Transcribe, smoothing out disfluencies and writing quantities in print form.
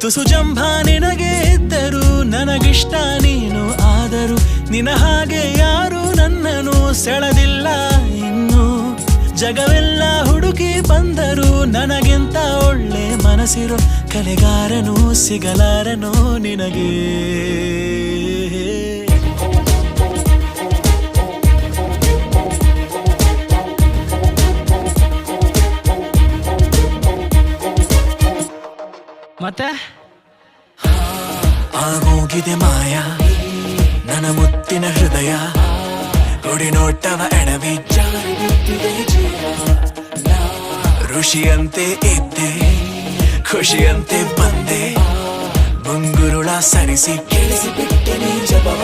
ತುಸು ಜಂಭ ನಿನಗೆ ಇದ್ದರು ನನಗಿಷ್ಟ ನೀನು ಆದರೂ ನಿನ ಹಾಗೆ ಯಾರು ನನ್ನನ್ನು ಸೆಳೆದಿಲ್ಲ ಇನ್ನು ಜಗವೆಲ್ಲ ಹುಡುಕಿ ಬಂದರು ನನಗಿಂತ ಒಳ್ಳೆ ಮನಸ್ಸಿರೋ ಕಲೆಗಾರನು ಸಿಗಲಾರನು ನಿನಗೆ ಮತ್ತೆ ಆಗೋಗಿದೆ ಮಾಯ ನನ್ನ ಮುತ್ತಿನ ಹೃದಯ ಕೊಡಿ ನೋಟವ ಎಡವಿ ಋಷಿಯಂತೆ ಇದ್ದೆ ಖುಷಿಯಂತೆ ಬಂದೆ ಮುಂಗುರುಳ ಸರಿಸಿ ಕೇಳಿಸಿ ಬಿಟ್ಟೆ ಜಪವ